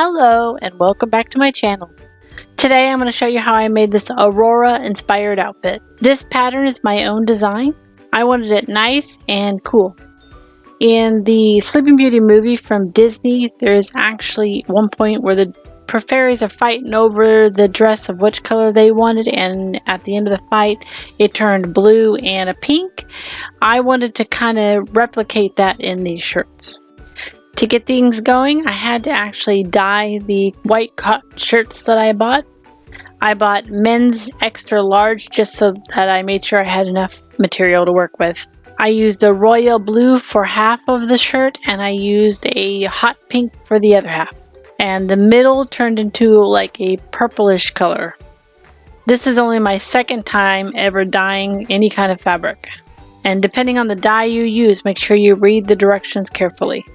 Hello and welcome back to my channel. Today I'm going to show you how I made this Aurora inspired outfit. This pattern is my own design. I wanted it nice and cool. In the Sleeping Beauty movie from Disney, there's actually one point where the fairies are fighting over the dress of which color they wanted, and at the end of the fight it turned blue and a pink. I wanted to kind of replicate that in these shirts. To get things going, I had to actually dye the white cotton shirts that I bought. I bought men's extra large just so that I made sure I had enough material to work with. I used a royal blue for half of the shirt and I used a hot pink for the other half. And the middle turned into like a purplish color. This is only my second time ever dyeing any kind of fabric. And depending on the dye you use, make sure you read the directions carefully.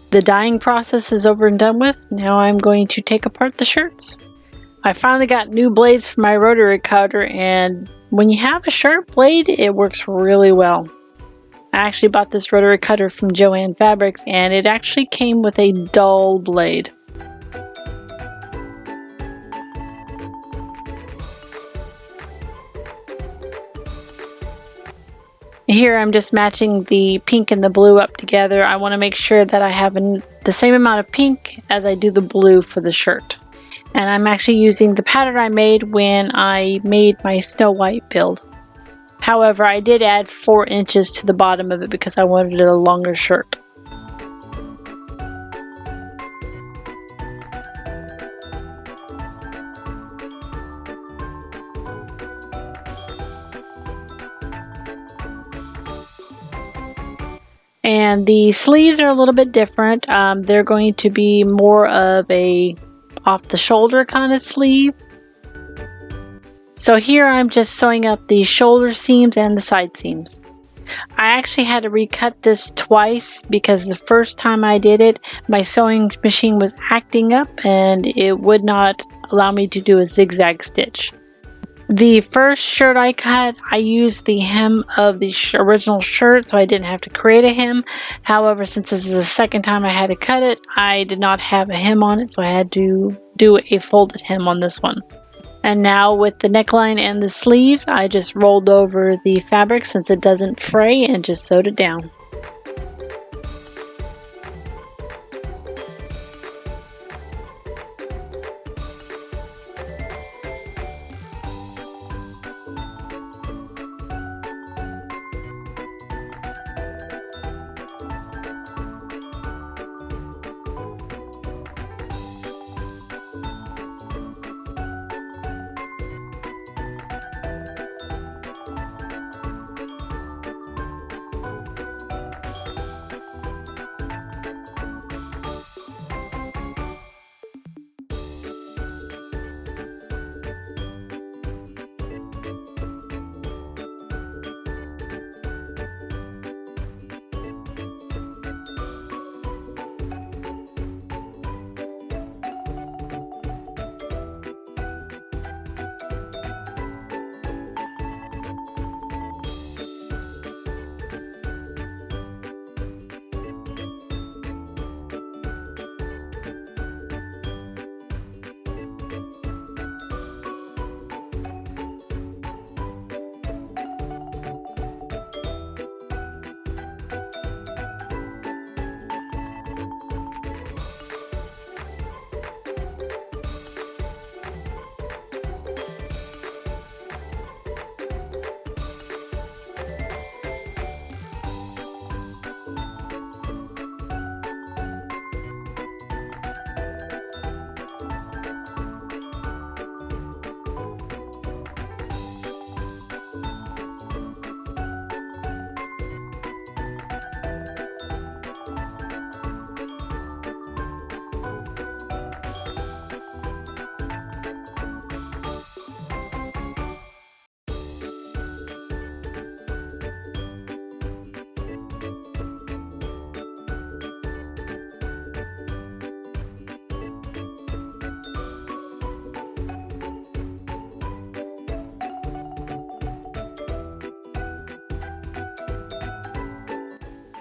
The dyeing process is over and done with. Now I'm going to take apart the shirts. I finally got new blades for my rotary cutter, and when you have a sharp blade, it works really well. I actually bought this rotary cutter from Joann Fabrics, and it actually came with a dull blade. Here I'm just matching the pink and the blue up together. I want to make sure that I have the same amount of pink as I do the blue for the shirt. And I'm actually using the pattern I made when I made my Snow White build. However, I did add 4 inches to the bottom of it because I wanted a longer shirt. And the sleeves are a little bit different. They're going to be more of a off the shoulder kind of sleeve. So here I'm just sewing up the shoulder seams and the side seams. I actually had to recut this twice because the first time I did it, my sewing machine was acting up and it would not allow me to do a zigzag stitch. The first shirt I cut, I used the hem of the original shirt, so I didn't have to create a hem. However, since this is the second time I had to cut it, I did not have a hem on it, so I had to do a folded hem on this one. And now with the neckline and the sleeves, I just rolled over the fabric since it doesn't fray and just sewed it down.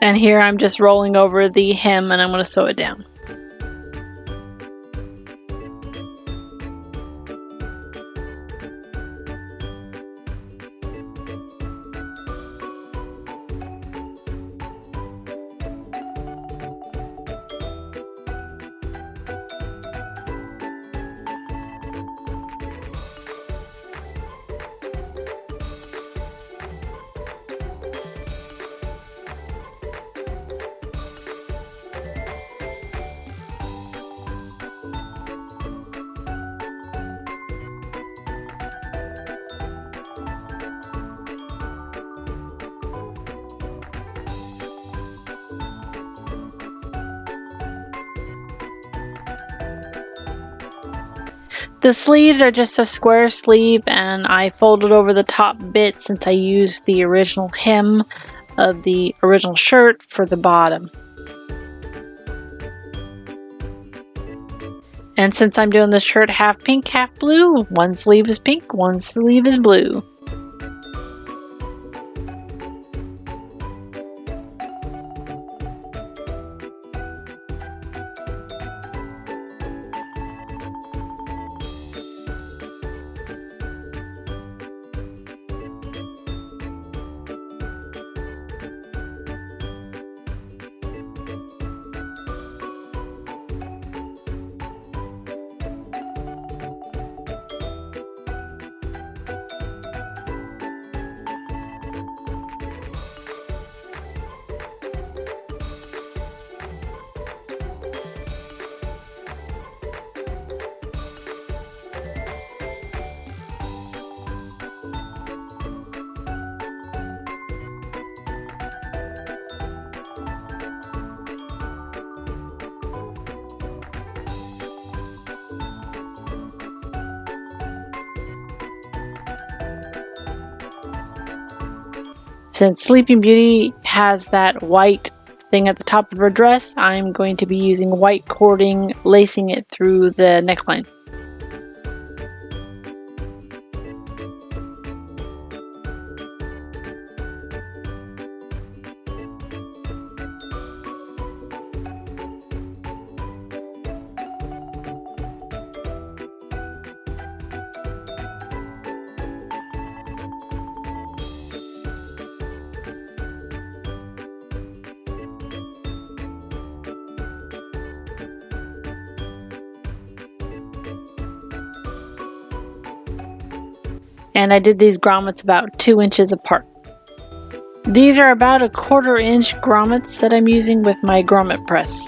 And here I'm just rolling over the hem and I'm going to sew it down. The sleeves are just a square sleeve, and I folded over the top bit since I used the original hem of the original shirt for the bottom. And since I'm doing the shirt half pink, half blue, one sleeve is pink, one sleeve is blue. Since Sleeping Beauty has that white thing at the top of her dress, I'm going to be using white cording, lacing it through the neckline. And I did these grommets about 2 inches apart. These are about a 1/4 inch grommets that I'm using with my grommet press.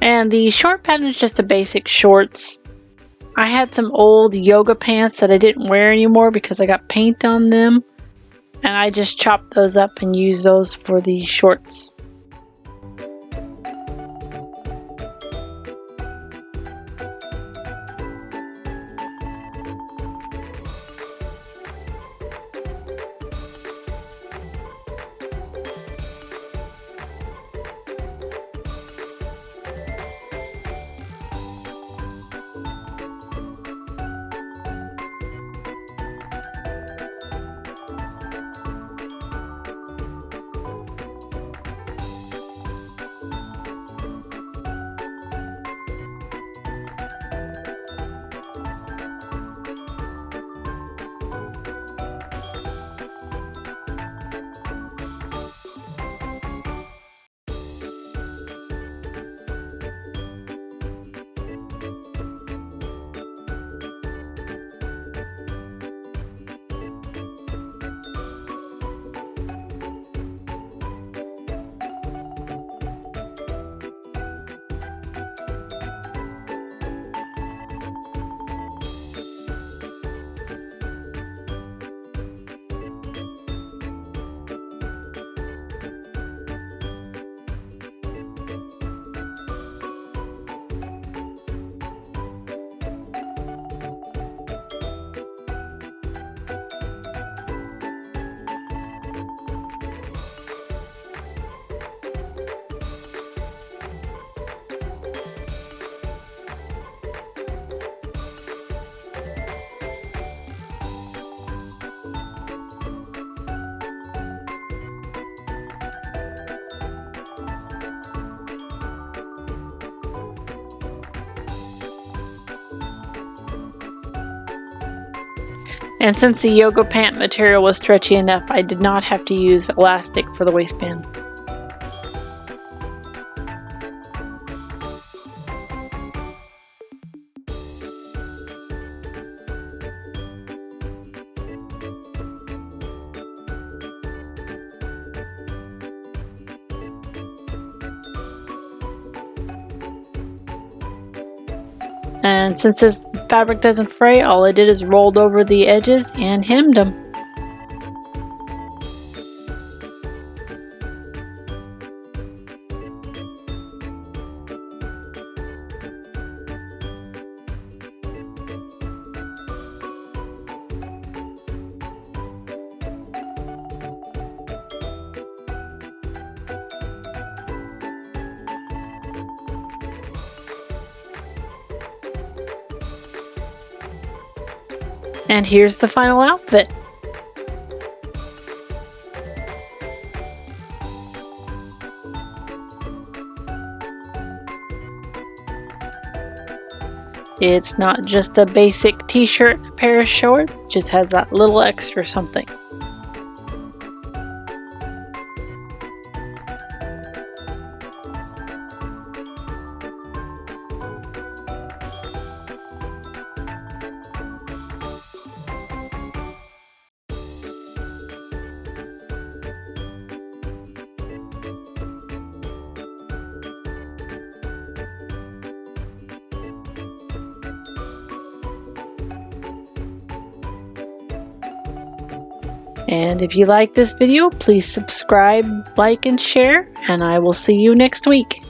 And the short pattern is just a basic shorts. I had some old yoga pants that I didn't wear anymore because I got paint on them. And I just chopped those up and used those for the shorts. And since the yoga pant material was stretchy enough, I did not have to use elastic for the waistband. And since this fabric doesn't fray, all I did is rolled over the edges and hemmed them. And here's the final outfit. It's not just a basic t-shirt, a pair of shorts, just has that little extra something. And if you like this video, please subscribe, like, and share, and I will see you next week.